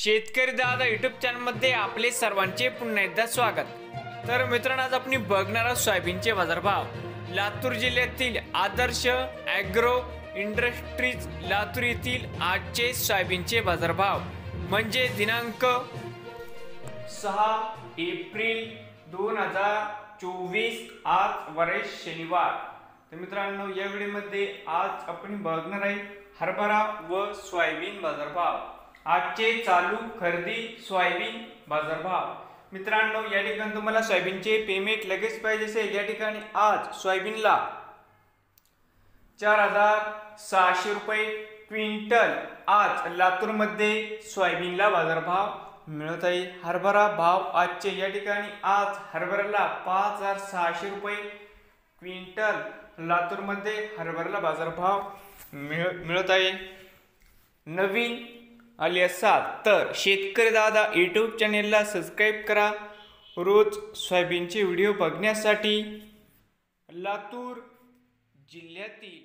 शेतकरी दादा यूट्यूब चॅनलमध्ये आपले सर्वांचे पुन्हा एकदा स्वागत। तर मित्रांनो, आज आपण बघणार आहोत सोयाबीनचे बाजारभाव। लातूर जिल्ह्यातील आदर्श ॲग्रो इंडस्ट्रीज लातूर येथील आजचे सोयाबीनचे बाजारभाव म्हणजे दिनांक 6 एप्रिल 2024 आज वार शनिवार। तर मित्रांनो, या व्हिडिओमध्ये आज आपण बघणार आहे हरभरा व सोयाबीन बाजारभाव, आजचे चालू खरेदी सोयाबीन बाजारभाव। मित्रांनो, या ठिकाणी तुम्हाला सोयाबीनचे पेमेंट लगेच पाहिजे असेल, या ठिकाणी आज सोयाबीनला 4600 रुपये क्विंटल आज लातूर मध्ये सोयाबीनला बाजारभाव मिळत आहे। हरभरा भाव आजचे या ठिकाणी आज हरभऱ्याला 5600 रुपये क्विंटल लातूर मध्ये हरभऱ्याला बाजारभाव मिळत आहे। नवीन आले असाल तर शेतकरी दादा यूट्यूब चॅनेलला सबस्क्राईब करा रोज सोयाबीनचे व्हिडिओ बघण्यासाठी। लातूर जिल्ह्यातील